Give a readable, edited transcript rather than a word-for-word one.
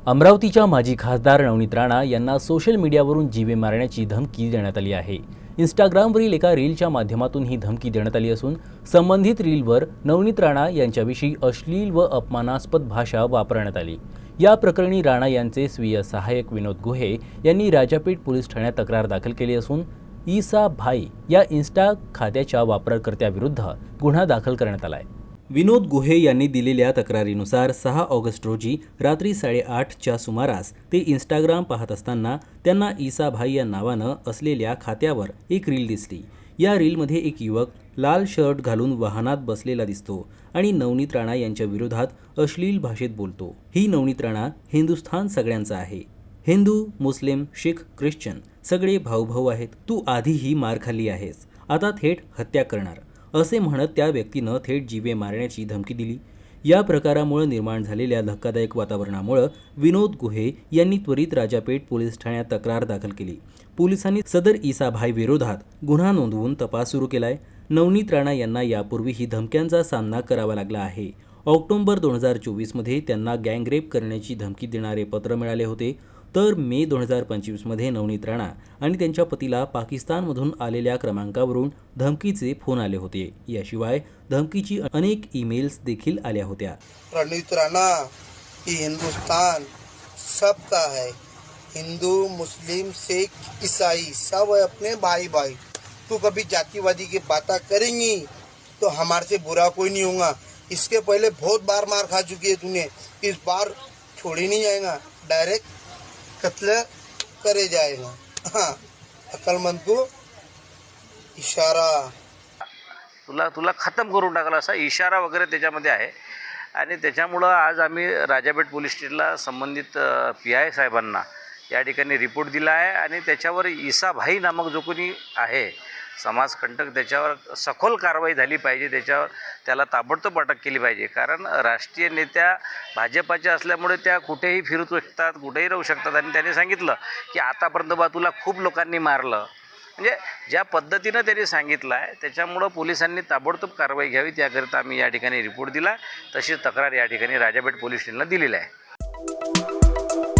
अमरावतीच्या माजी खासदार नवनीत राणा यांना सोशल मीडियावरून जीवे मारण्याची धमकी देण्यात आली आहे। इंस्टाग्रामवरील एका रीलच्या माध्यमातून ही धमकी देण्यात आली असून संबंधित रीलवर नवनीत राणा यांच्याविषयी अश्लील व अपमानास्पद भाषा वापरण्यात आली। या प्रकरणी राणा यांचे स्वीय सहाय्यक विनोद गुहे यांनी राजापेठ पोलीस ठाण्यात तक्रार दाखल केली असून ईसा भाई या इन्स्टा खात्याच्या वापरकर्त्याविरुद्ध गुन्हा दाखल करण्यात आला आहे। विनोद गुहे यांनी दिलेल्या तक्रारीनुसार 6 ऑगस्ट रोजी रात्री 8:30च्या सुमारास ते इंस्टाग्राम पाहत असताना त्यांना ईसा भाई या नावानं असलेल्या खात्यावर एक रील दिसली। या रीलमध्ये एक युवक लाल शर्ट घालून वाहनात बसलेला दिसतो आणि नवनीत राणा यांच्या विरोधात अश्लील भाषेत बोलतो। ही नवनीत राणा हिंदुस्थान सगळ्यांचा आहे। हिंदू, मुस्लिम, शीख, ख्रिश्चन सगळे भाऊ आहेत। तू आधीही मार खाल्ली आहेस, आता थेट हत्या करणार असे म्हणत त्या व्यक्तीनं थेट जीवे मारण्याची धमकी दिली। या प्रकारामुळे निर्माण झालेल्या धक्कादायक वातावरणामुळे विनोद गुहे यांनी त्वरित राजापेठ पोलीस ठाण्यात तक्रार दाखल केली। पोलिसांनी सदर ईसा भाई विरोधात गुन्हा नोंदवून तपास सुरू केलाय। नवनीत राणा यांना यापूर्वीही धमक्यांचा सामना करावा लागला आहे। ऑक्टोबर 2024 मध्ये त्यांना गँगरेप करण्याची धमकी देणारे पत्र मिळाले होते। तर मे 2025 मध्ये नवनीत राणा आणि त्यांच्या पतीला पाकिस्तानमधून आलेल्या क्रमांकावरून धमकीचे फोन आले होते। याशिवाय धमकीची अनेक ईमेल्स देखील आल्या होत्या। नवनीत राणा की हिंदुस्तान सबका है, हिंदू, मुस्लिम, सिख, ईसाई सब अपने भाई भाई। तू कभी जातिवादी की बातें करेंगी तो हमारे से बुरा कोई नहीं होगा। इसके पहले बहुत बार मार खा चुकी है तूने, इस बार छोड़ी नहीं जाएगा, डायरेक्ट कत्ल करे जाएगा। हाँ, अक्लमंद को इशारा तुला खतम करून टाकला असा इशारा वगैरे त्याच्यामध्ये आहे। आणि त्याच्यामुळं आज आम्ही राजापेठ पोलीस स्टेशनला संबंधित PI साहेबांना या ठिकाणी रिपोर्ट दिला आहे आणि त्याच्यावर ईसा भाई नामक जो कोणी आहे समाजकंटक त्याच्यावर सखोल कारवाई झाली पाहिजे। त्याला ताबडतोब अटक केली पाहिजे। कारण राष्ट्रीय नेत्या भाजपाच्या असल्यामुळे त्या कुठेही फिरू शकतात, कुठेही राहू शकतात। आणि त्यांनी सांगितलं की आतापर्यंत बा तुला खूप लोकांनी मारलं, म्हणजे ज्या पद्धतीनं त्यांनी सांगितलं आहे त्याच्यामुळं पोलिसांनी ताबडतोब कारवाई घ्यावी। त्याकरिता आम्ही या ठिकाणी रिपोर्ट दिला, तशीच तक्रार या ठिकाणी राजापेठ पोलीस स्टेशनला दिलेली आहे।